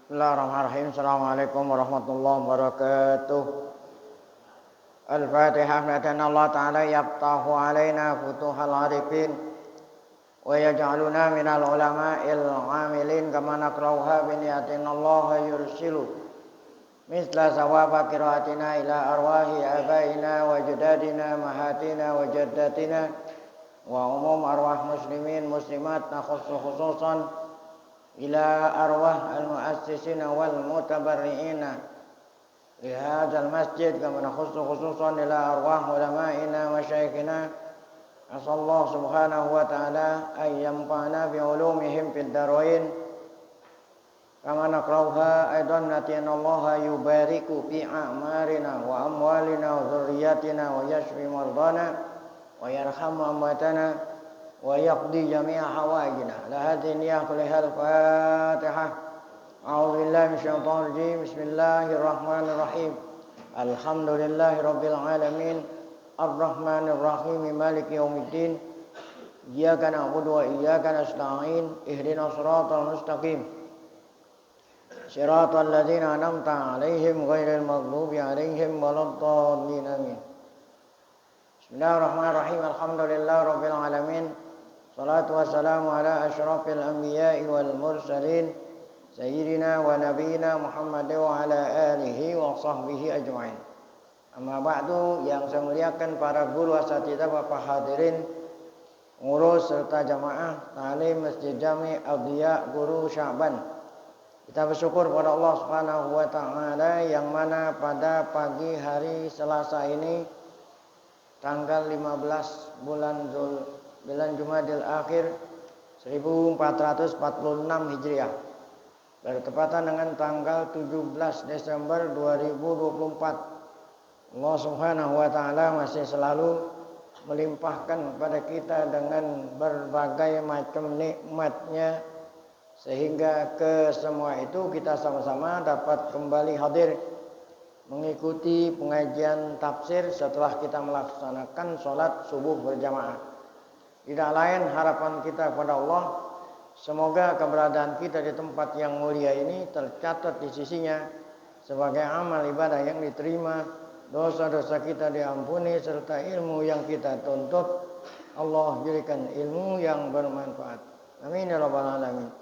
Bismillahirrahmanirrahim. Assalamualaikum warahmatullahi wabarakatuh. Al-Fatihah. Natan Allah Ta'ala yaftahu alaina futuhal arifin wa yaj'aluna minal ulama'il amilin kama nakrauha biniyatin Allah yursilu misla sawaba qiraatina ila arwahi abaina wa jadadina mahatina wa jaddatina wa umum arwah muslimin muslimat nakhussu khususan ila arwah al-mu'assisina wal mutabarri'ina li hadzal masjid kama nakhussu khususan ila arwah ulama'ina wa syaikhina asallahu subhanahu wa ta'ala ay yanfa'ana bi ulumihim fid darain kama naqrauha aidan natiyanallaha yubariku fi a'marina wa amwalina wa dhurriyyatina wa yashfi mardana wa yarhamu amwatana wa yaqdi jami'a hawaijina la hadhihi niyyah kullihal fatihah. A'udzu billahi minasyaitonir rajim. Bismillahirrahmanirrahim. Alhamdulillahi rabbil alamin. Arrahmanir rahim. Maliki yaumiddin. Iyyaka na'budu wa iyyaka nasta'in. Ihdinas siratal mustaqim. Siratal ladzina an'amta 'alaihim ghairil maghdubi 'alaihim waladdallin. Amin. Bismillahirrahmanirrahim. Alhamdulillahi rabbil alamin. Salatu wassalamu ala asyrafil anbiya'i wal mursalin Sayyidina wa nabiyina Muhammad wa ala alihi wa sahbihi ajma'in. Amma ba'du, yang saya muliakan para guru asatidzah, Bapak hadirin, ngurus serta jamaah Ta'lim Masjid Jami' Adhiya Guru Sya'ban. Kita bersyukur kepada Allah Subhanahu wa taala yang mana pada pagi hari Selasa ini tanggal 15 bulan Jumadil Akhir 1446 Hijriah. Bertepatan dengan tanggal 17 Desember 2024. Allah Subhanahu wa taala masih selalu melimpahkan kepada kita dengan berbagai macam nikmat-Nya sehingga ke semua itu kita sama-sama dapat kembali hadir mengikuti pengajian tafsir setelah kita melaksanakan sholat subuh berjamaah. Tidak lain harapan kita kepada Allah, semoga keberadaan kita di tempat yang mulia ini tercatat di sisinya sebagai amal ibadah yang diterima, dosa-dosa kita diampuni, serta ilmu yang kita tuntut Allah jadikan ilmu yang bermanfaat. Amin ya rabbal alamin.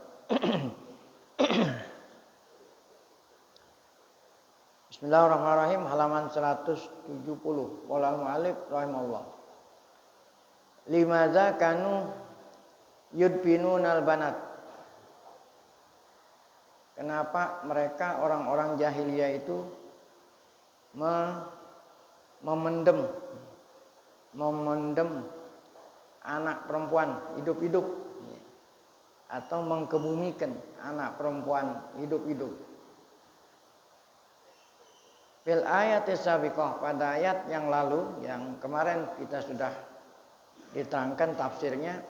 Bismillahirrahmanirrahim. Halaman 170. Qala al-mu'allif rahimahullah. Limadza kanu yudfinunal banat. Kenapa mereka orang-orang jahiliyah itu memendem anak perempuan hidup-hidup atau mengkebumikan anak perempuan hidup-hidup. Fil ayat sabiqah, pada ayat yang lalu yang kemarin kita sudah diterangkan tafsirnya,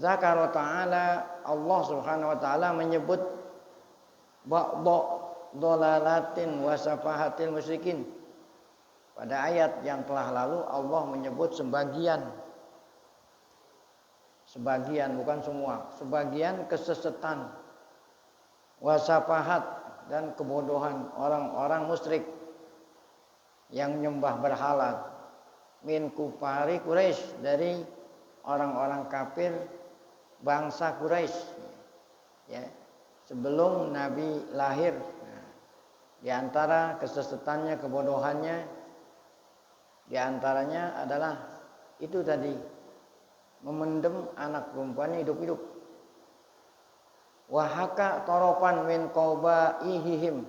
Zakara ta'ala, Allah subhanahu wa ta'ala menyebut ba'da dolalatin wa safahatil musyrikin. Pada ayat yang telah lalu Allah menyebut sebagian bukan semua, sebagian kesesetan wasafahat dan kebodohan orang-orang musyrik yang menyembah berhala min kufari Quraisy, dari orang-orang kafir bangsa Quraisy ya, sebelum Nabi lahir. Di antara kesesatannya, kebodohannya, di antaranya adalah itu tadi, memendem anak perempuannya hidup-hidup. Wahaka torofan min qabaihim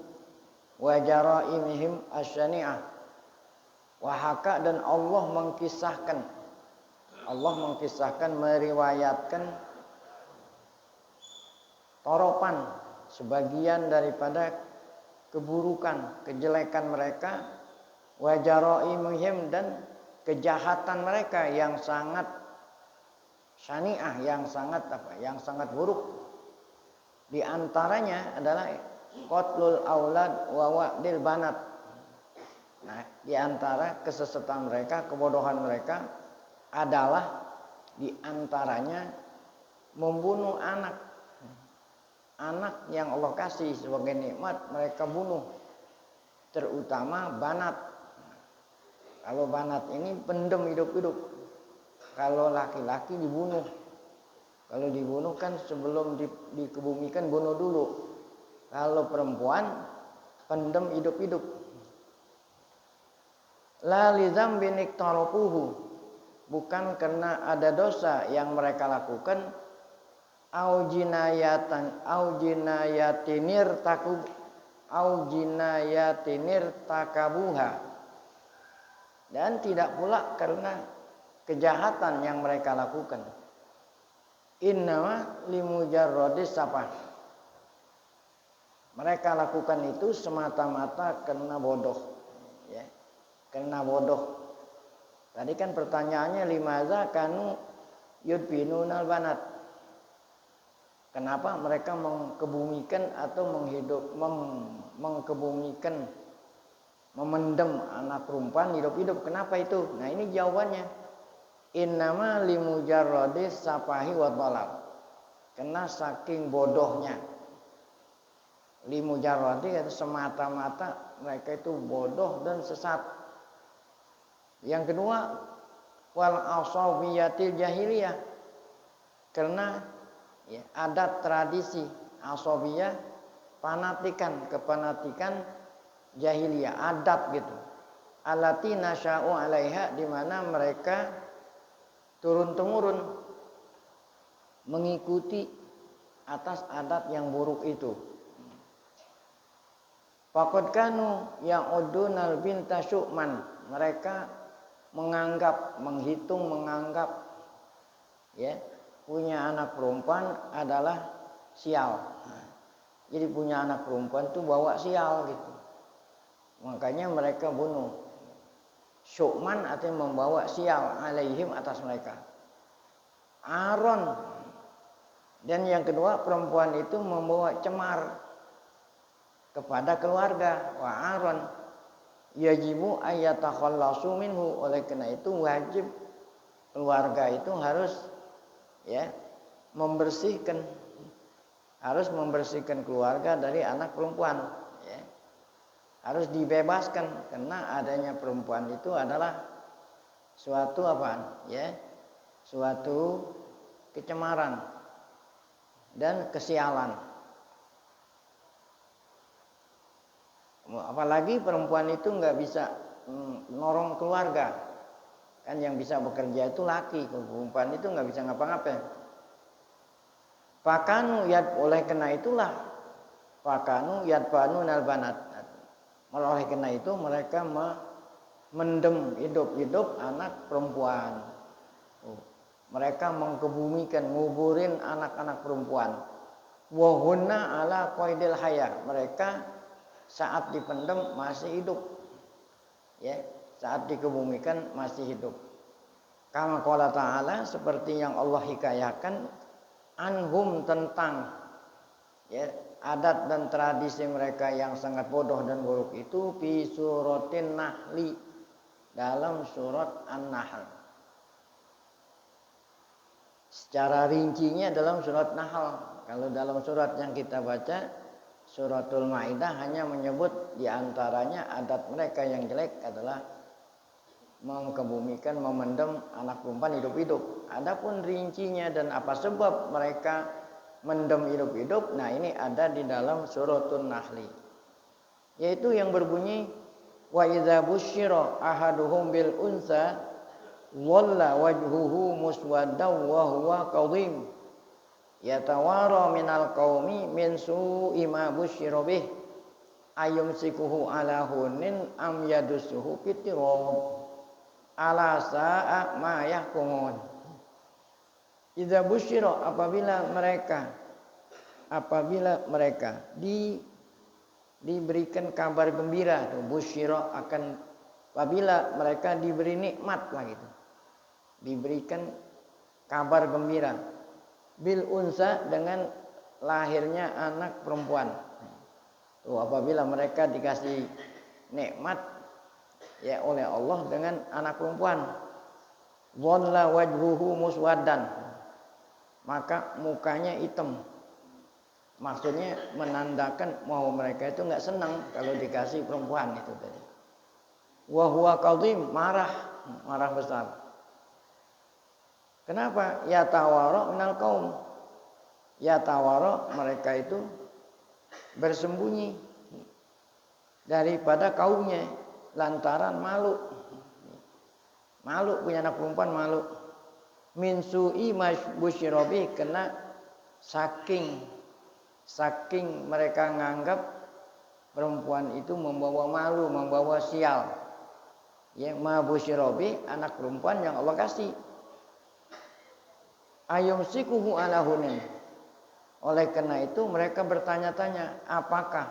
wa jaraimihim asyani'ah. Wahaka, dan Allah mengkisahkan, meriwayatkan torofan, sebagian daripada keburukan, kejelekan mereka, wa jaraimihim, dan kejahatan mereka yang sangat syani'ah, yang sangat buruk. Di antaranya adalah qatlul aulad wa wa'dil banat. Nah, di antara kesesatan mereka, kebodohan mereka adalah di antaranya membunuh anak. anak yang Allah kasih sebagai nikmat mereka bunuh, terutama banat. Kalau banat ini pendem hidup-hidup, kalau laki-laki dibunuh. Kalau dibunuh kan sebelum dikebumikan bunuh dulu. Kalau perempuan pendem hidup-hidup. La lidzambin iktarafuhu, bukan karena ada dosa yang mereka lakukan, au jinayatinir takabuha, dan tidak pula karena kejahatan yang mereka lakukan. Innama limujarradis sapah, mereka lakukan itu semata-mata karena bodoh, ya, karena bodoh. Tadi kan pertanyaannya limaza kanu yudbinunal banat, kenapa mereka mengkebumikan atau mengkebumikan, memendam anak perempuan hidup-hidup, kenapa itu? Nah ini jawabannya, innama limujarradis safahi wa dhalal, karena saking bodohnya. Limujarradi itu semata-mata mereka itu bodoh dan sesat. Yang kedua, wal asabiyatil jahiliyah, karena ya, adat tradisi asabiyah, kepanatikan jahiliyah, adat gitu. Allati nasya'u 'alaiha, di mana mereka turun-temurun mengikuti atas adat yang buruk itu. Faqad kanu ya'udunal binta syu'man, mereka menganggap ya, punya anak perempuan adalah sial. Jadi punya anak perempuan tuh bawa sial gitu. Makanya mereka bunuh. Syu'man artinya membawa sial, alaihim, atas mereka. Aron. Dan yang kedua, perempuan itu membawa cemar kepada keluarga. Wa aron yajibu ayatakhallasu minhu, oleh karena itu wajib keluarga itu harus ya membersihkan keluarga dari anak perempuan, ya. Harus dibebaskan, karena adanya perempuan itu adalah suatu apaan? Ya, suatu kecemaran dan kesialan. Apalagi perempuan itu nggak bisa nolong keluarga, kan yang bisa bekerja itu laki, perempuan itu nggak bisa ngapa-ngapain. Fakanu yad, oleh karena itulah fakanu yadbanu nalbanat, oleh karena itu mereka mendem hidup-hidup anak perempuan. Mereka mengkebumikan, nguburin anak-anak perempuan. Wahunna ala qaidil haya, mereka saat dipendam masih hidup, ya, saat dikebumikan masih hidup. Kama qala ta'ala, seperti yang Allah hikayakan, anhum, tentang ya adat dan tradisi mereka yang sangat bodoh dan buruk itu, fi suratin nahli, dalam surat An-Nahl. Secara rincinya dalam surat Nahl. Kalau dalam surat yang kita baca Suratul Maidah hanya menyebut diantaranya adat mereka yang jelek adalah mengkebumikan, memendam anak perempuan hidup-hidup. Adapun rincinya dan apa sebab mereka mendem hidup-hidup, nah ini ada di dalam Suratul Nahli, yaitu yang berbunyi wa idza busyira ahaduhum bil unsa walla wajhuhu muswaddaw wa huwa kadhim yatawara minal qaumi min su'i ma busyira bih ayumsikuhu ala hunin am yadussuhu fitirab ala sa'a ma yahkumun. Idza busyira, apabila mereka diberikan kabar gembira, busyira akan apabila mereka diberi nikmat lah gitu, diberikan kabar gembira, bil unsa, dengan lahirnya anak perempuan. Tuh, apabila mereka dikasih nikmat ya oleh Allah dengan anak perempuan, walla wajhuhu muswaddan, maka mukanya hitam, Maksudnya menandakan mau mereka itu nggak senang kalau dikasih perempuan itu tadi. Wa huwa kadhim, marah besar. Kenapa? Ya tawara minal kaum. Ya tawara, mereka itu bersembunyi daripada kaumnya lantaran malu. Malu punya anak perempuan, malu. Min su'i busyirabi, kena saking mereka nganggap perempuan itu membawa malu, membawa sial. Ya, ma busyirabi, anak perempuan yang Allah kasih. Ayumsikuhu ala hunin. Oleh karena itu mereka bertanya-tanya, apakah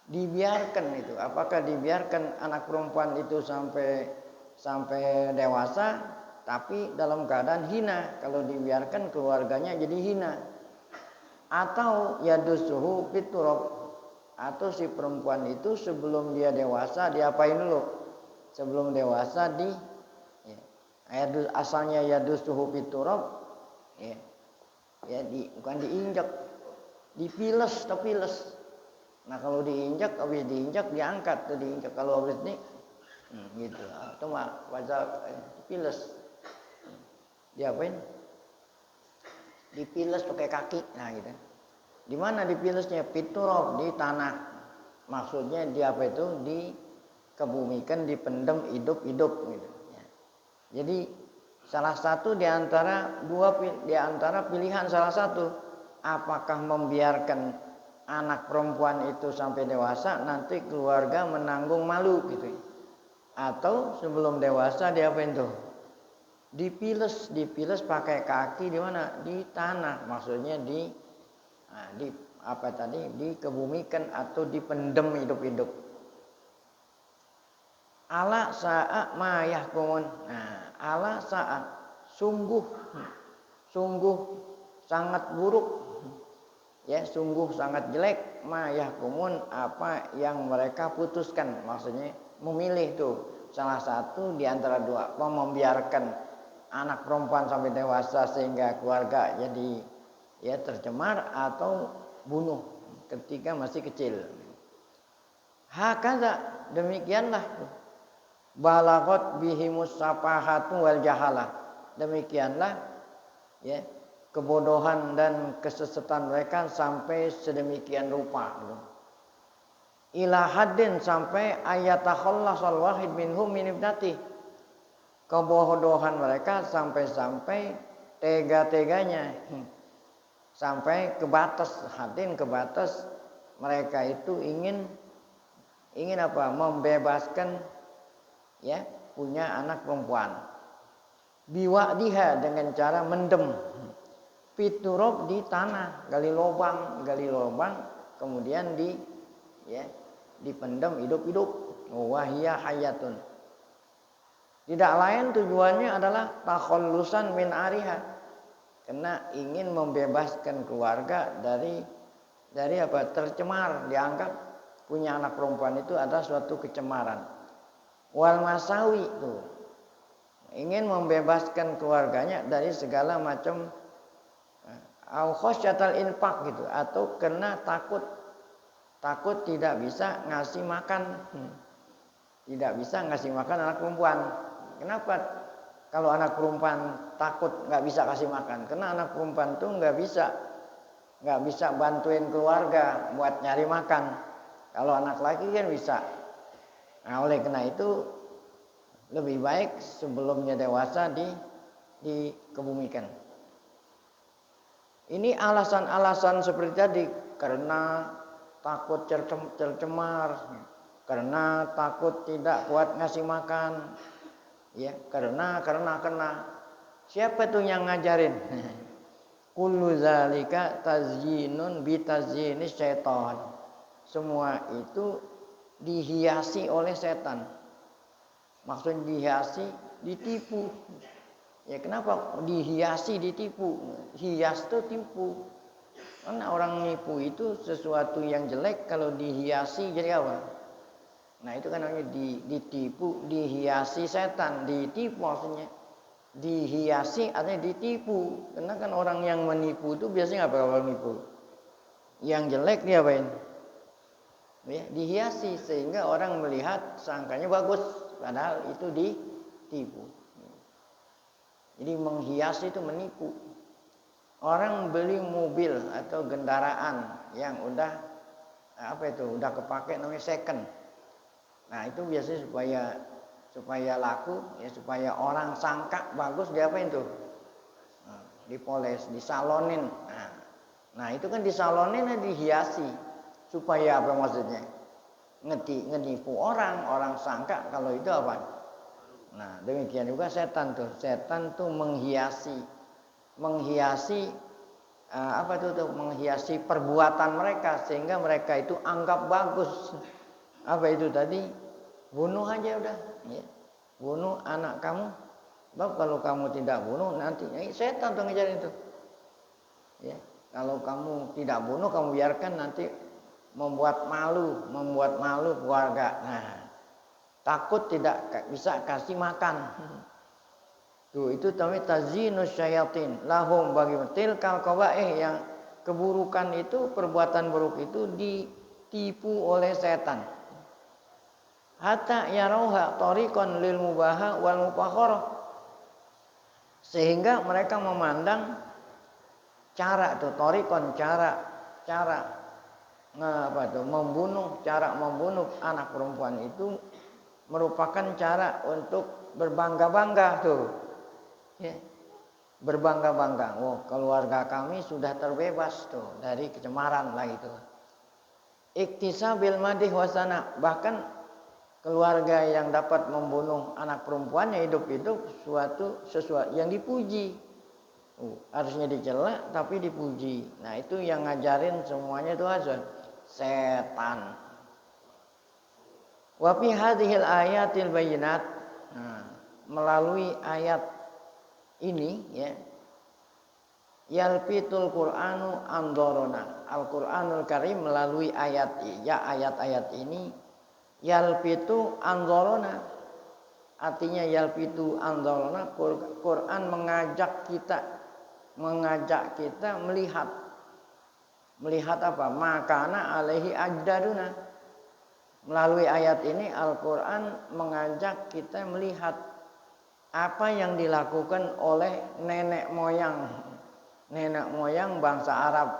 dibiarkan anak perempuan itu sampai dewasa tapi dalam keadaan hina? Kalau dibiarkan keluarganya jadi hina. Atau yadusuhu fiturab, atau si perempuan itu sebelum dia dewasa diapain dulu? Sebelum dewasa asalnya yadusuhu fiturab, bukan diinjak, dipiles. Nah kalau habis diinjak diangkat, diinjak. Kalau habis ini gitu, atau wajah dipiles, diapain? Dipiles pakai kaki, nah gitu. Di mana dipilesnya? Fiturab, di tanah. Maksudnya dikebumikan, dipendam hidup gitu. Ya. Jadi salah satu di antara pilihan salah satu, apakah membiarkan anak perempuan itu sampai dewasa nanti keluarga menanggung malu gitu, atau sebelum dewasa diapain tuh? Dipiles pakai kaki, di mana? Di tanah. Maksudnya dikebumikan atau dipendam hidup. Ala sa'a ma yahkumun. Nah, ala sa'a, sungguh sangat buruk, ya, sungguh sangat jelek, ma yahkumun, apa yang mereka putuskan. Maksudnya memilih tuh salah satu di antara dua, membiarkan anak perempuan sampai dewasa sehingga keluarga jadi tercemar, atau bunuh ketika masih kecil. Hakaza, demikianlah balagot bihimus safahatu wal jahalah, demikianlah kebodohan dan kesesatan mereka sampai sedemikian rupa. Ila haddin, sampai ayatakhallasal wahid minhum min ibnati, kebodohan mereka sampai tega-teganya, sampai ke batas mereka itu ingin apa? Membebaskan punya anak perempuan. Biwa'diha, dengan cara mendem. Fiturab, di tanah, gali lubang, kemudian dipendam hidup. Wahiyya hayatun. Tidak lain tujuannya adalah takhallusan min ariha, karena ingin membebaskan keluarga dari tercemar, dianggap punya anak perempuan itu ada suatu kecemaran. Wal masawi, itu ingin membebaskan keluarganya dari segala macam au khosyatal infaq gitu, atau karena takut tidak bisa ngasih makan anak perempuan. Kenapa kalau anak perempuan takut nggak bisa kasih makan? Karena anak perempuan tuh nggak bisa bantuin keluarga buat nyari makan. Kalau anak laki kan bisa. Nah, oleh karena itu lebih baik sebelumnya dewasa dikebumikan. Ini alasan-alasan seperti tadi, karena takut tercemar, karena takut tidak kuat ngasih makan. Karena siapa tuh yang ngajarin? Kullu zalika tazyinun bi tazyinis syaitan. Semua itu dihiasi oleh setan. Maksudnya dihiasi, ditipu. Kenapa dihiasi, ditipu? Hias tuh tipu. Karena orang nipu itu sesuatu yang jelek, kalau dihiasi jadi apa? Nah itu kan namanya ditipu, dihiasi setan. Ditipu maksudnya dihiasi, artinya ditipu. Karena kan orang yang menipu itu biasanya apa kalau nipu? Yang jelek dia apain? Ya, dihiasi sehingga orang melihat sangkanya bagus, padahal itu ditipu. Jadi menghias itu menipu. Orang beli mobil atau kendaraan yang udah udah kepake namanya second. Nah, itu biasanya supaya laku, ya supaya orang sangka bagus, diapain tuh? Nah, dipoles, disalonin. Nah, itu kan disalonin dan dihiasi. Supaya apa maksudnya? Ngenipu orang sangka kalau itu apa? Nah, demikian juga setan tuh. Setan tuh menghiasi menghiasi perbuatan mereka sehingga mereka itu anggap bagus. Apa itu tadi? Bunuh aja udah, ya. Bunuh anak kamu. Sebab kalau kamu tidak bunuh nanti setan tuh ngejar itu. Ya, kalau kamu tidak bunuh, kamu biarkan nanti membuat malu keluarga. Nah, takut tidak bisa kasih makan. Tuh, itu namanya tazinus syayatin lahum bagi tilkal qabaih, yang keburukan itu, perbuatan buruk itu ditipu oleh setan. Hatta yarauha tariqan lil mubaha wal mufakharah, sehingga mereka memandang cara tuh tariqan, cara membunuh anak perempuan itu merupakan cara untuk berbangga-bangga tuh. Ya. Berbangga-bangga. Oh, keluarga kami sudah terbebas tuh dari kecemaran lah itu. Iktisabil madih wasana, bahkan keluarga yang dapat membunuh anak perempuannya hidup-hidup sesuatu yang dipuji. Harusnya dicela tapi dipuji. Nah, itu yang ngajarin semuanya itu aja setan. Wa fi hadhil ayatil bayyinat. Nah, melalui ayat ini ya, yalfitul Qur'anu andorona. Al-Qur'anul Karim melalui ayat-ayat ini yalfitu andorona. Artinya yalfitu andorona, Quran mengajak kita melihat apa? Makana alaihi ajdaduna. Melalui ayat ini Al-Qur'an mengajak kita melihat apa yang dilakukan oleh nenek moyang bangsa Arab.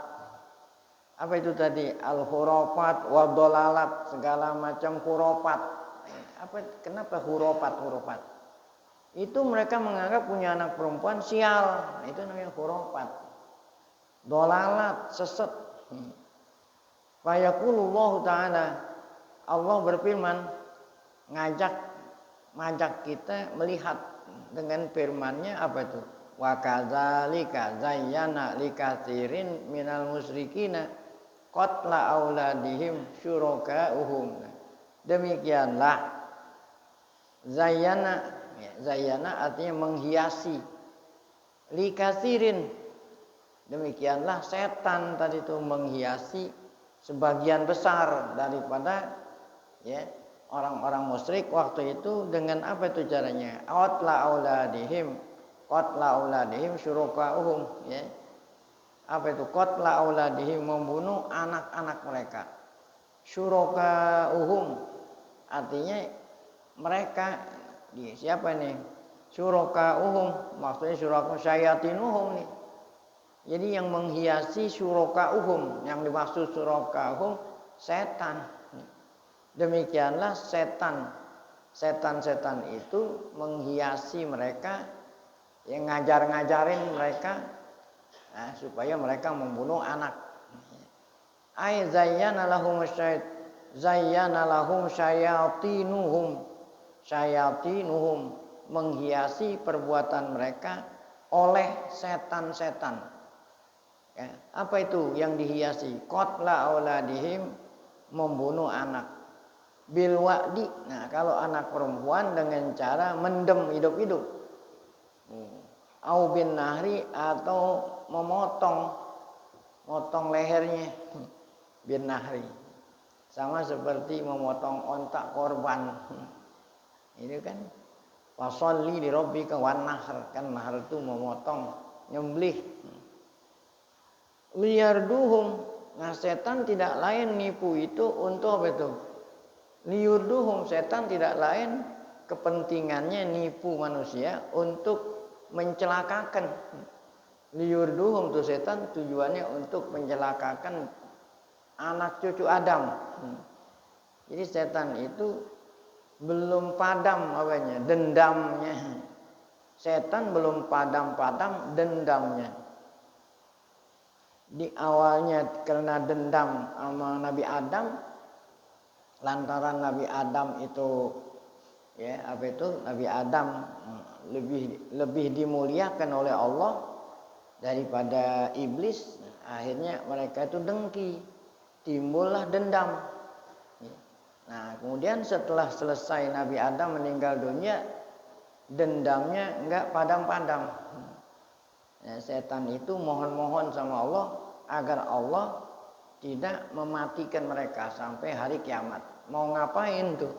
Apa itu tadi? Al-khurafat wa dolalat, segala macam khurafat. Kenapa khurafat? Itu mereka menganggap punya anak perempuan sial. Itu namanya khurafat. Dolalat, sesat. Fayaqulullahu ta'ala, Allah berfirman, ngajak kita melihat dengan firman-Nya apa itu? Wa kadzalika zayyana likatsirin minal musyrikina qatla auladihim syuraka'uhum. Demikianlah zayyana artinya menghiasi, likatsirin, demikianlah setan tadi itu menghiasi sebagian besar daripada ya orang-orang musyrik waktu itu dengan apa itu caranya? Qatla auladihim syuraka'uhum, ya. Apa itu qatla auladihim? Membunuh anak-anak mereka. Syuraka'uhum artinya mereka, siapa nih? Syuraka'uhum maksudnya syayatinuhum nih. Jadi yang menghiasi syuraka'uhum, yang dimaksud syuraka'uhum setan. Demikianlah setan itu menghiasi mereka, yang ngajarin mereka supaya mereka membunuh anak. Ay zayyana lahum syayatinuhum, menghiasi perbuatan mereka oleh setan-setan. Ya, apa itu yang dihiasi? Qatla auladihim, membunuh anak. Bil wa'di. Nah, kalau anak perempuan dengan cara mendem hidup-hidup. Au bin nahri, atau motong lehernya. Bin nahri. Sama seperti memotong ontak korban. Ini kan fasholli li rabbika wan nahr, kan nahr itu memotong, nyembelih. Liyarduhum, Nah, setan tidak lain nipu itu untuk apa itu? Liyurduhum, setan tidak lain kepentingannya nipu manusia untuk mencelakakan. Liyurduhum tuh setan tujuannya untuk mencelakakan anak cucu Adam. Jadi setan itu belum padam apanya? Dendamnya. Setan belum padam-padam dendamnya. Di awalnya karena dendam sama Nabi Adam, lantaran Nabi Adam itu Nabi Adam lebih dimuliakan oleh Allah daripada iblis. Akhirnya mereka itu dengki, timbullah dendam. Nah, kemudian setelah selesai Nabi Adam meninggal dunia, dendamnya enggak padam-padam. Nah, setan itu mohon-mohon sama Allah agar Allah tidak mematikan mereka sampai hari kiamat. Mau ngapain tuh?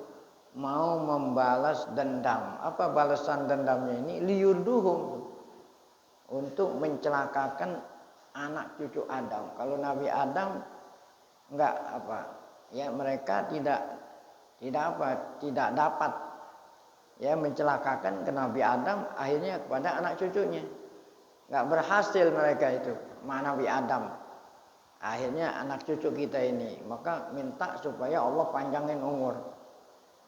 Mau membalas dendam. Apa balasan dendamnya ini? Liyurduhum, untuk mencelakakan anak cucu Adam. Kalau Nabi Adam enggak mereka tidak dapat mencelakakan ke Nabi Adam, akhirnya kepada anak cucunya. Enggak berhasil mereka itu, Nabi Adam. Akhirnya anak cucu kita ini, maka minta supaya Allah panjangin umur.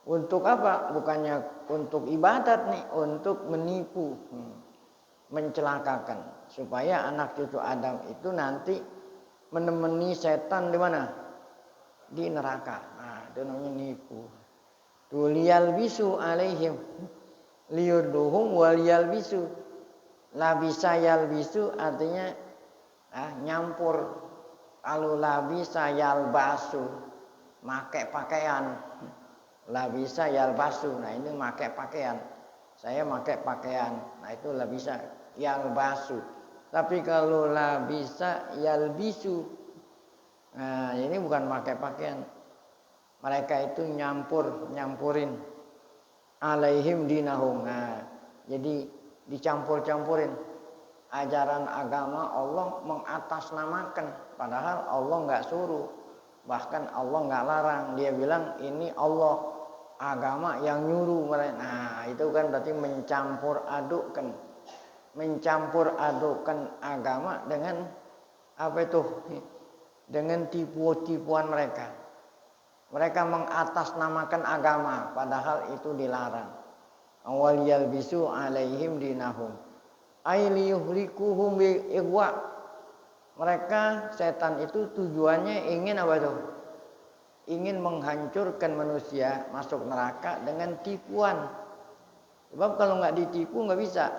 Untuk apa? Bukannya untuk ibadat nih, untuk menipu, mencelakakan supaya anak cucu Adam itu nanti menemani setan di mana? Di neraka. Nah, itu namanya nipu. Tuliyal bisu alaihim liyurduhum waliyal bisu. Labisa yalbisu artinya nyampur. Kalau labisa yalbasu, make pakaian. Labisa yalbasu, nah ini make pakaian. Saya make pakaian, nah itu labisa yalbasu. Tapi kalau labisa yalbisu, nah ini bukan pakai pakaian. Mereka itu nyampurin alaihim dinahum. Nah, jadi dicampur-campurin ajaran agama Allah, mengatasnamakan, padahal Allah nggak suruh, bahkan Allah nggak larang. Dia bilang ini Allah, agama yang nyuruh mereka. Nah, itu kan berarti mencampur adukkan agama dengan dengan tipuan mereka. Mereka mengatasnamakan agama, padahal itu dilarang. Awal yalbisu alaihim dinahum ailiyuhlikuhum bi'igwa. Mereka setan itu tujuannya ingin apa tuh? Ingin menghancurkan manusia masuk neraka dengan tipuan. Sebab kalau nggak ditipu nggak bisa.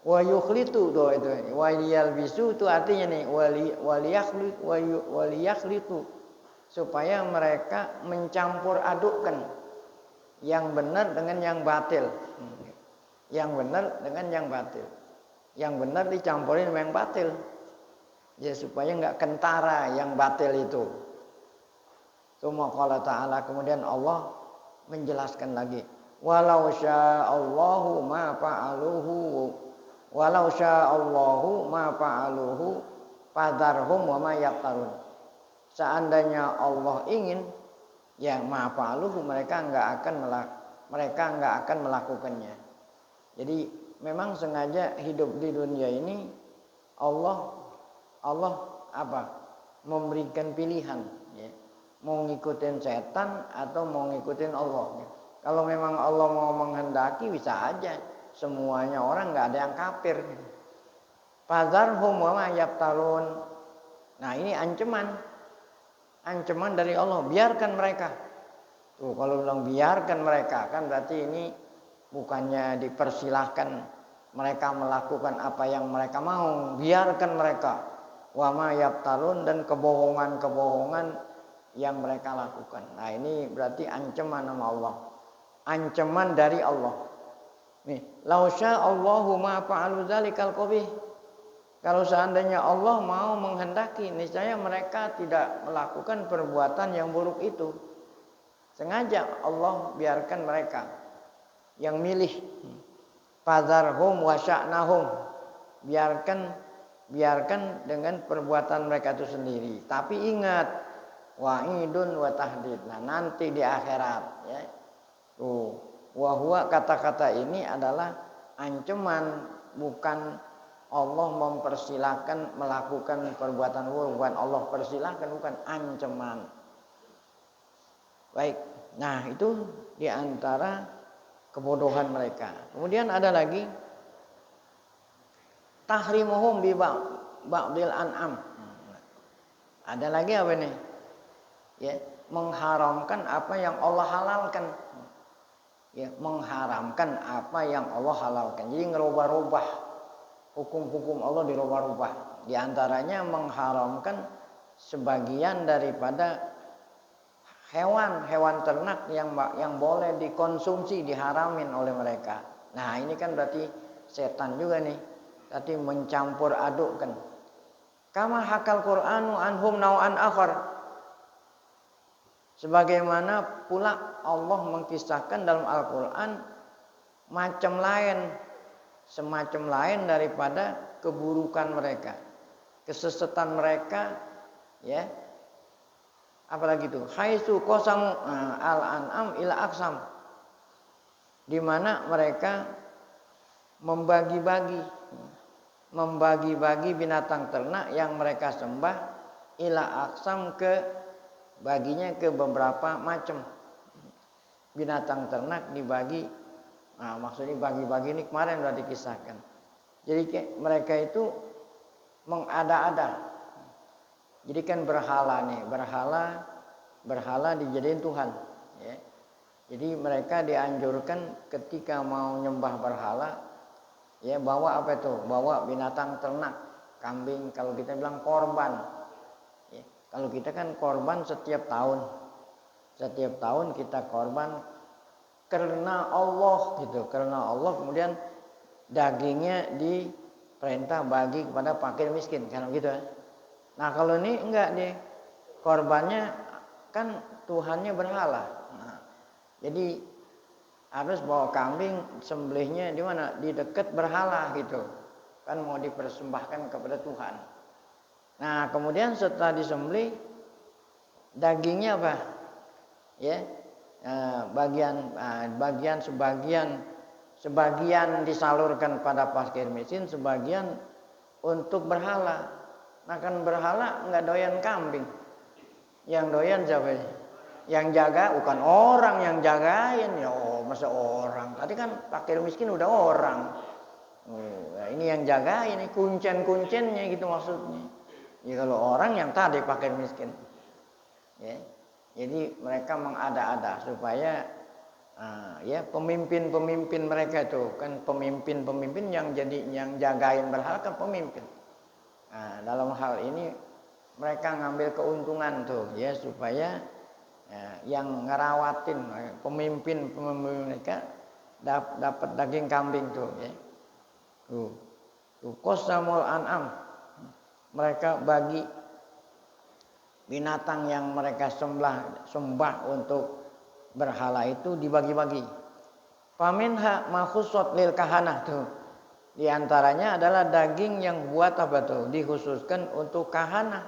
Wa yukhlitu doh itu. Wa yalbisu itu artinya nih waliyakhlitu, supaya mereka mencampur adukkan yang benar dengan yang batil. Yang benar dengan yang batil. Yang benar dicampurin dengan yang batil. Ya supaya enggak kentara yang batil itu. Summa qala ta'ala, kemudian Allah menjelaskan lagi. Walau sya'allahu ma fa'aluhu. Walau sya'allahu ma fa'aluhu fadarhum wa ma yaftarun. Seandainya Allah ingin, ya ma fa'aluhu, mereka enggak akan melakukannya. Jadi memang sengaja hidup di dunia ini Allah memberikan pilihan, ya. Mau ngikutin setan atau mau ngikutin Allah. Ya. Kalau memang Allah mau menghendaki bisa aja semuanya orang, nggak ada yang kafir. Fadzarhum wa ma yaftarun. Nah, ini ancaman dari Allah, biarkan mereka. Tuh, kalau bilang biarkan mereka, kan berarti ini bukannya dipersilahkan mereka melakukan apa yang mereka mau, biarkan mereka. Wa ma yaftarun, dan kebohongan yang mereka lakukan. Nah, ini berarti ancaman sama Allah. Ancaman dari Allah. Nih, lau sya'allahu ma fa'alu dzalikal qabih. Kalau seandainya Allah mau menghendaki, niscaya mereka tidak melakukan perbuatan yang buruk itu. Sengaja Allah biarkan mereka yang milih. Fadzarhum wa sya'nahum. Biarkan biarkan dengan perbuatan mereka itu sendiri. Tapi ingat, wa'idun wa tahdid. Nah, nanti di akhirat ya. Tuh, wa huwa kata-kata ini adalah ancaman, bukan Allah mempersilahkan melakukan perbuatan buruk, bukan Allah persilahkan, bukan ancaman. Baik. Nah, itu di antara kebodohan mereka. Kemudian ada lagi tahrimuhum bi ba'dil an'am. Ada lagi apa nih? Ya, mengharamkan apa yang Allah halalkan. Ya, mengharamkan apa yang Allah halalkan. Jadi ngerubah-rubah hukum-hukum Allah, dirubah-rubah. Di antaranya mengharamkan sebagian daripada hewan ternak yang boleh dikonsumsi, diharamin oleh mereka. Nah, ini kan berarti setan juga nih. Tadi mencampur adukkan. Kama hakal Qur'anu anhum nau'an akhar. Sebagaimana pula Allah mengkisahkan dalam Al-Qur'an macam lain, semacam lain daripada keburukan mereka, kesesatan mereka, ya. Apalagi itu? Haitsu qasamu al-an'am ila aqsam. Di mana mereka membagi-bagi binatang ternak yang mereka sembah ila aqsam, baginya ke beberapa macam. Binatang ternak dibagi. Nah, maksudnya bagi-bagi ini kemarin sudah dikisahkan. Jadi mereka itu mengada-ada. Jadi kan berhala nih, berhala dijadiin Tuhan, ya. Jadi mereka dianjurkan ketika mau nyembah berhala, ya, bawa apa itu? Bawa binatang ternak, kambing, kalau kita bilang korban. Ya, kalau kita kan korban setiap tahun. Setiap tahun kita korban karena Allah gitu, karena Allah. Kemudian dagingnya diperintah bagi kepada fakir miskin, kan gitu ya. Nah, kalau ini enggak nih, korbannya kan Tuhannya berhala. Nah, jadi harus bawa kambing, sembelihnya di mana? Di dekat berhala gitu. Kan mau dipersembahkan kepada Tuhan. Nah, kemudian setelah disembelih, dagingnya apa? Ya, sebagian disalurkan pada fakir miskin, sebagian untuk berhala. Nah, kan berhala nggak doyan kambing. Yang doyan siapa? Yang jaga bukan orang yang jagain. Ya, masa orang? Tadi kan fakir miskin udah orang. Nah, ini yang jaga, ini kuncen-kuncennya gitu maksudnya. Ya, kalau orang yang tadi fakir miskin. Ya. Jadi mereka mengada-ada supaya ya pemimpin mereka itu kan pemimpin yang jagain berhala kan pemimpin. Nah, dalam hal ini mereka ngambil keuntungan tuh ya, supaya yang ngerawatin pemimpin mereka dapat daging kambing tuh ya. Tuh qasamul an'am, mereka bagi binatang yang mereka sembah untuk berhala itu dibagi-bagi. Faminha ma khussat lil kahanah tuh. Di antaranya adalah daging yang buat apa tuh? Dikhususkan untuk kahanah.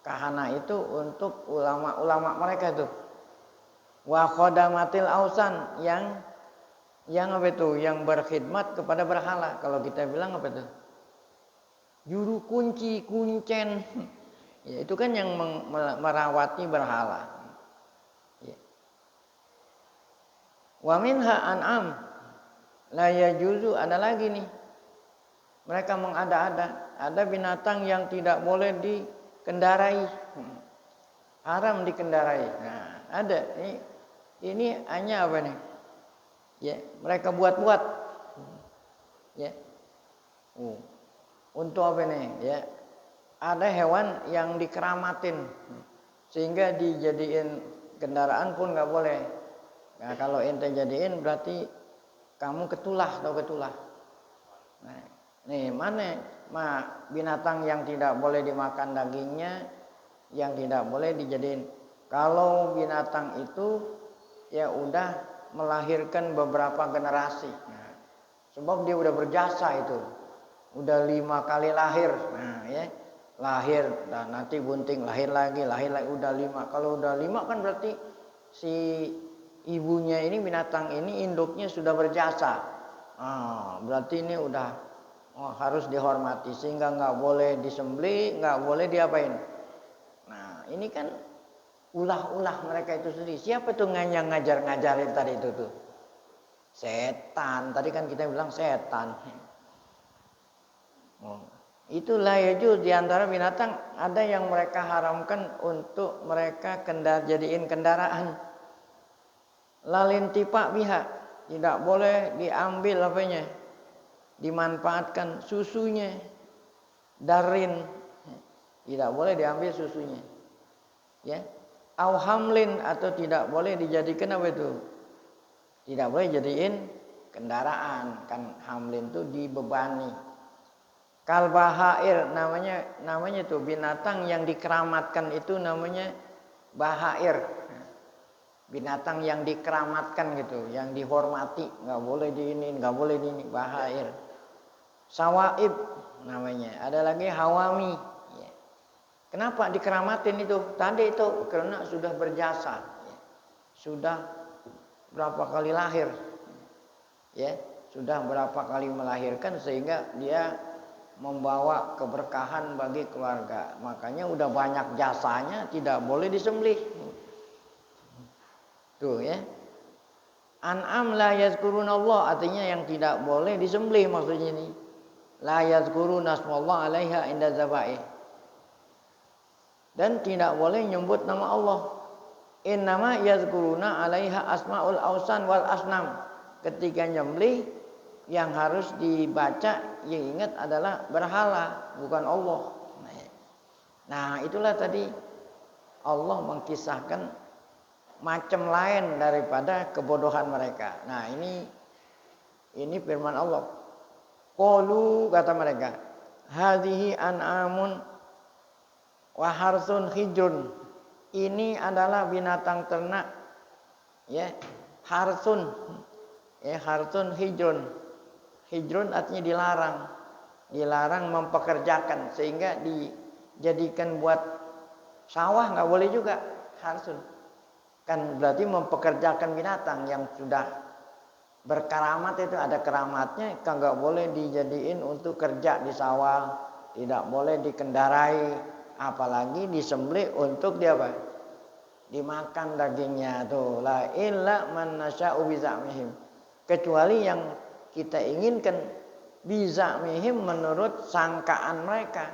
Kahanah itu untuk ulama-ulama mereka itu. Wa khadamatil ausan, yang apa itu? Yang berkhidmat kepada berhala. Kalau kita bilang apa itu? Juru kunci, kuncen. Ya, itu kan yang merawati berhala. Ya. Wa minha an'am la yajuzu, ada lagi nih. Mereka mengada-ada, ada binatang yang tidak boleh dikendarai. Haram dikendarai. Nah, ada. Ini hanya apa nih? Ya, mereka buat-buat. Ya. Untuk apa nih? Ya. Ada hewan yang dikeramatin sehingga dijadiin kendaraan pun nggak boleh. Nah, kalau ente jadiin berarti kamu ketulah atau ketulah. Nah, nih mana binatang yang tidak boleh dimakan dagingnya, yang tidak boleh dijadiin. Kalau binatang itu ya udah melahirkan beberapa generasi. Nah, sebab dia udah berjasa itu. udah 5 kali lahir. Nah, ya. Lahir dan nanti bunting, lahir lagi, udah 5. Kalau udah 5 kan berarti si ibunya ini, binatang ini induknya sudah berjasa. Berarti ini udah harus dihormati, sehingga nggak boleh disembelih, nggak boleh diapain. Nah, ini kan ulah-ulah mereka itu sendiri. Siapa tuh yang ngajarin tadi itu tuh? Setan. Tadi kan kita bilang setan. Itulah yajuz di antara binatang ada yang mereka haramkan untuk mereka jadiin kendaraan. Lalintipak biha, tidak boleh diambil apanya, dimanfaatkan susunya. Darin, tidak boleh diambil susunya. Ya, au hamlin, atau tidak boleh dijadikan apa itu? Tidak boleh jadiin kendaraan, kan hamlin itu dibebani. Kalbahair, namanya tuh binatang yang dikeramatkan itu namanya bahair. Binatang yang dikeramatkan gitu, yang dihormati, nggak boleh diinin, nggak boleh diini, bahair. Sawaib namanya, ada lagi hawami. Kenapa dikeramatin itu? Tadi itu karena sudah berjasa, sudah berapa kali lahir, ya, sudah berapa kali melahirkan sehingga dia membawa keberkahan bagi keluarga. Makanya udah banyak jasanya, tidak boleh disembelih. Tuh ya. An'am la yazkurunallah, artinya yang tidak boleh disembelih maksudnya ini. La yazkuruna asmallah 'alaiha inda zabaih. Dan tidak boleh nyebut nama Allah. Innama yazkuruna 'alaiha asmaul ausan wal asnam. Ketika nyembelih yang harus dibaca, yang ingat adalah berhala, bukan Allah. Nah, itulah tadi Allah mengkisahkan macam lain daripada kebodohan mereka. Nah, ini firman Allah. Qalu, kata mereka, hadhihi an'amun wa harsun hijrun. Ini adalah binatang ternak, ya, harsun, ya, harsun hijrun. Hijrun artinya dilarang mempekerjakan, sehingga dijadikan buat sawah nggak boleh juga. Harsun kan berarti mempekerjakan binatang yang sudah berkaramat, itu ada keramatnya, kan nggak boleh dijadiin untuk kerja di sawah, tidak boleh dikendarai, apalagi disembelih untuk apa? Dimakan dagingnya. Tuh, la illa man nasya'u bizamihim, kecuali yang kita inginkan bizamihim menurut sangkaan mereka.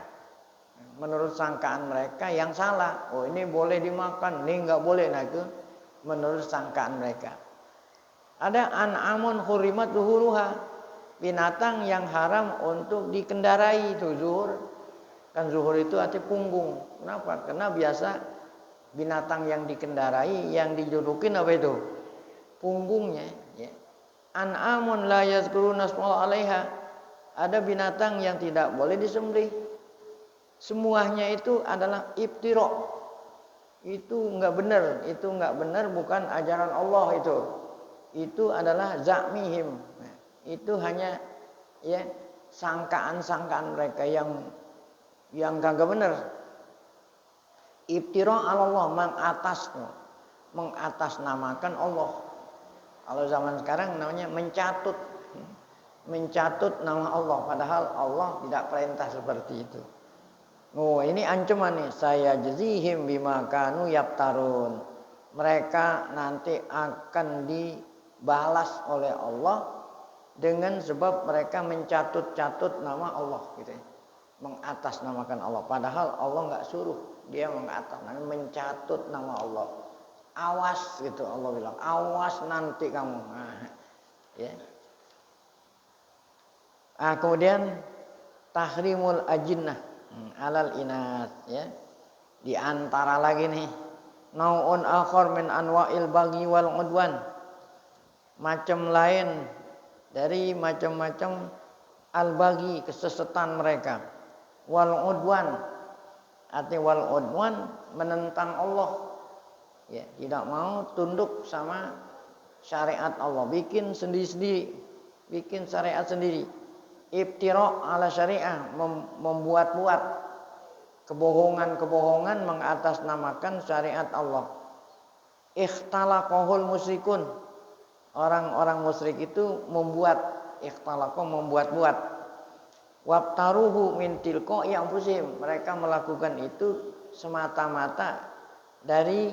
Menurut sangkaan mereka yang salah. Oh, ini boleh dimakan, ini enggak boleh. Nah, itu menurut sangkaan mereka. Ada an'amun hurimat zuhuruha, binatang yang haram untuk dikendarai. Itu zuhur. Kan zuhur itu arti punggung. Kenapa? Karena biasa binatang yang dikendarai, yang dijudukin apa itu? Punggungnya, ya. An'amun la yazkuruna asma'a 'alaiha. Ada binatang yang tidak boleh disembelih. Semuanya itu adalah ibtira. Itu enggak benar, bukan ajaran Allah itu. Itu adalah zakmihim. Nah, itu hanya, ya, sangkaan-sangkaan mereka yang kagak benar. Ibtira 'ala Allah, mengatasnamakan Allah. Kalau zaman sekarang namanya mencatut nama Allah, padahal Allah tidak perintah seperti itu. Oh, ini ancaman nih, saya jazihim bima kanu yaftarun. Mereka nanti akan dibalas oleh Allah dengan sebab mereka mencatut-catut nama Allah gitu ya. Mengatasnamakan Allah, padahal Allah enggak suruh dia mencatut nama Allah. Awas gitu, Allah bilang, awas nanti kamu. Nah, ya. Kemudian tahrimul ajinnah alal inas, ya. Di antara lagi nih, nau'un akhar min anwa'il baghi wal udwan. Macam lain dari macam-macam al-baghi, kesesetan mereka. Wal udwan, arti wal udwan menentang Allah. Ya, tidak mau tunduk sama syariat Allah, bikin sendiri-sendiri, bikin syariat sendiri. Iftira ala syariah, membuat-buat kebohongan-kebohongan mengatasnamakan syariat Allah. Ikhtalaqahul musyrikun, orang-orang musyrik itu membuat-buat. Wabtaruhu min tilqa'i anfusihim, mereka melakukan itu semata-mata dari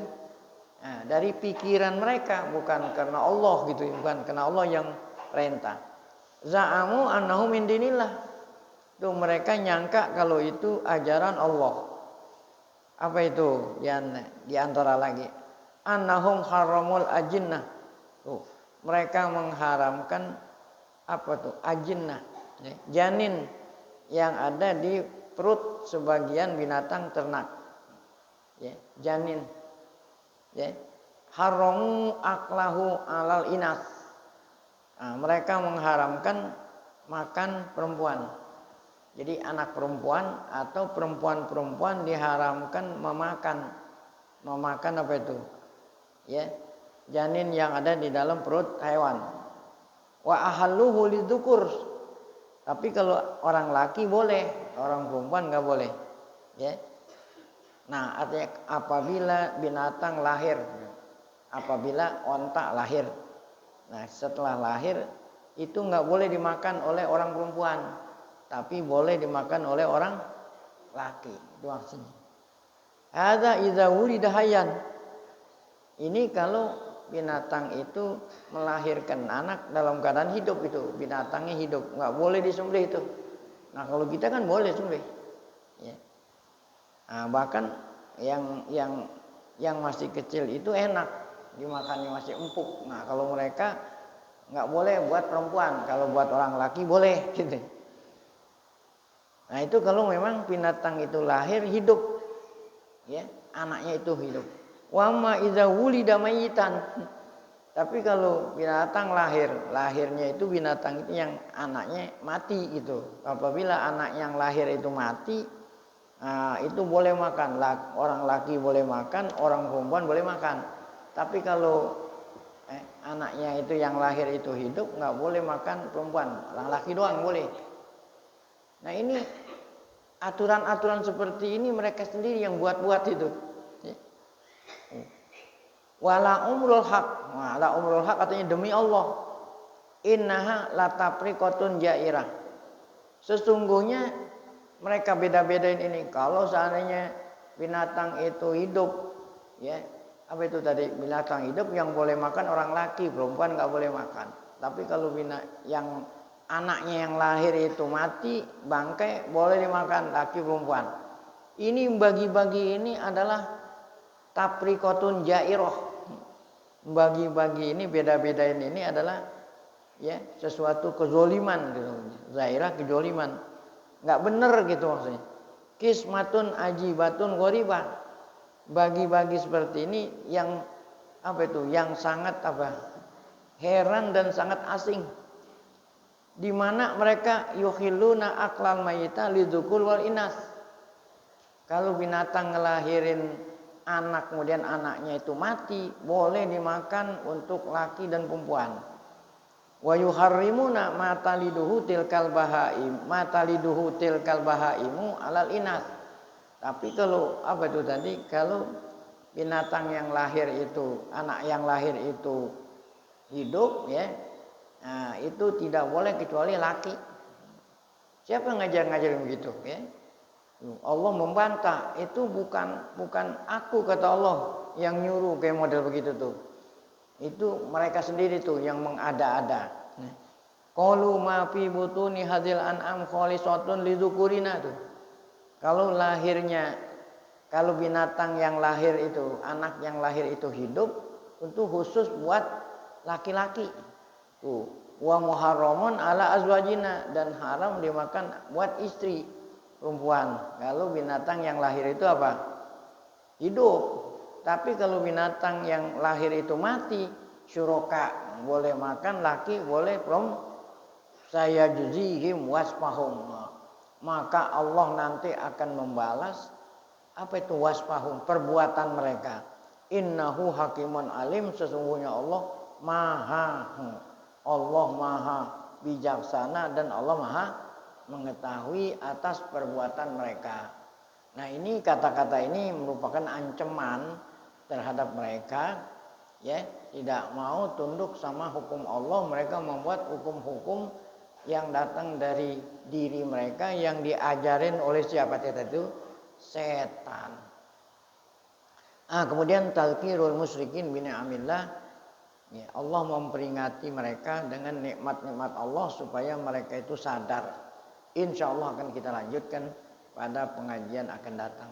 pikiran mereka, bukan karena Allah gitu, bukan karena Allah yang perintah. Za'amu annahu min dinillah, tuh mereka nyangka kalau itu ajaran Allah. Apa itu? Di antara lagi, annahum haramul ajinnah, tuh mereka mengharamkan apa tuh? Ajinnah, janin yang ada di perut sebagian binatang ternak, janin, haramu aklahu alal inas. Nah, mereka mengharamkan makan perempuan. Jadi anak perempuan atau perempuan diharamkan memakan apa itu? Janin yang ada di dalam perut hewan. Wa ahalluhu lidzukur. Tapi kalau orang laki boleh, orang perempuan enggak boleh. Nah, artinya apabila binatang lahir, apabila onta lahir. Nah, setelah lahir itu enggak boleh dimakan oleh orang perempuan, tapi boleh dimakan oleh orang laki. Itu maksudnya. Hadza idza wulida hayyan. Ini kalau binatang itu melahirkan anak dalam keadaan hidup, itu binatangnya hidup, enggak boleh disembelih itu. Nah, kalau kita kan boleh sembelih. Nah, bahkan yang masih kecil itu enak dimakannya, masih empuk. Nah, kalau mereka nggak boleh buat perempuan, kalau buat orang laki boleh gitu. Nah, itu kalau memang binatang itu lahir hidup, anaknya itu hidup. Wa ma idza wulida mayyitan. Tapi kalau binatang lahirnya itu binatang itu yang anaknya mati gitu. Apabila anak yang lahir itu mati, nah, itu boleh makan. Orang laki boleh makan, orang perempuan boleh makan. Tapi kalau anaknya itu yang lahir itu hidup, nggak boleh makan perempuan, orang laki doang boleh. Nah, ini aturan-aturan seperti ini mereka sendiri yang buat-buat itu. Wala umrul haq. Wala umrul haq artinya demi Allah. Innaha latafriqatun jairah. Sesungguhnya mereka beda-bedain ini. Kalau seandainya binatang itu hidup, apa itu tadi, binatang hidup yang boleh makan orang laki, perempuan nggak boleh makan. Tapi kalau yang anaknya yang lahir itu mati, bangkai, boleh dimakan laki perempuan. Ini bagi-bagi ini adalah tafriqatun jairah. Bagi-bagi ini, beda-bedain ini adalah sesuatu kezoliman gitu. Zairah kezoliman. Nggak benar gitu maksudnya. Kismatun ajibatun gharibah. Bagi-bagi seperti ini yang apa itu? Yang sangat heran dan sangat asing. Di mana mereka yukhilluna aqlal mayyita lidzukul wal inas. Kalau binatang ngelahirin anak kemudian anaknya itu mati, boleh dimakan untuk laki dan perempuan. Wa yuharrimuna mataliduhu tilkal bahaimu alal inas. Tapi kalau apa itu tadi, kalau binatang yang lahir itu, anak yang lahir itu hidup, nah, itu tidak boleh kecuali laki. Siapa yang ngajarin begitu? Allah membantah, itu bukan aku, kata Allah, yang nyuruh kayak model begitu tuh. Itu mereka sendiri tuh yang mengada-ada. Qalu ma fi butuni hadzal an'am khalisatun lidzukurina tuh. Kalau binatang yang lahir itu, anak yang lahir itu hidup, itu khusus buat laki-laki. Tuh, wa muharramun ala azwajina, dan haram dimakan buat istri perempuan. Kalau binatang yang lahir itu apa? Hidup. Tapi kalau binatang yang lahir itu mati, syuraka, boleh makan laki, boleh perempuan. Saya juzihim wasfahum. Maka Allah nanti akan membalas apa itu wasfahum, perbuatan mereka. Innahu hakimun alim, sesungguhnya Allah maha bijaksana dan Allah maha mengetahui atas perbuatan mereka. Nah, ini kata-kata ini merupakan ancaman terhadap mereka, ya, tidak mau tunduk sama hukum Allah. Mereka membuat hukum-hukum yang datang dari diri mereka yang diajarin oleh siapa itu? Setan. Kemudian tazkirul musyrikin bi ni'amillah. Ya, Allah memperingati mereka dengan nikmat-nikmat Allah supaya mereka itu sadar. Insya Allah akan kita lanjutkan pada pengajian akan datang.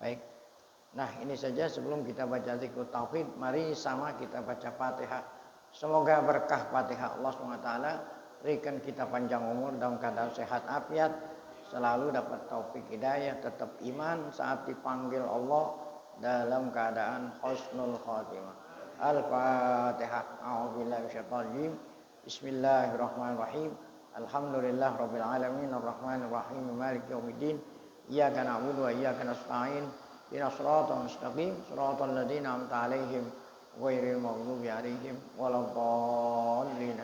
Baik. Nah, ini saja sebelum kita baca zikr tauhid, mari sama kita baca Fatihah. Semoga berkah Fatihah Allah SWT berikan kita panjang umur dalam keadaan sehat afiat, selalu dapat taufik hidayah, tetap iman saat dipanggil Allah dalam keadaan husnul khatimah. Al-Fatihah. A'udzubillahi minasyaitonir rajim. Bismillahirrahmanirrahim. Alhamdulillah rabbil alamin arrahmanir rahim maliki yaumiddin. Iyyaka na'budu wa iyyaka nasta'in. Ihdinas siratal mustaqim, siratal ladzina an'amta 'alaihim ghairil maghdubi 'alaihim waladdallin.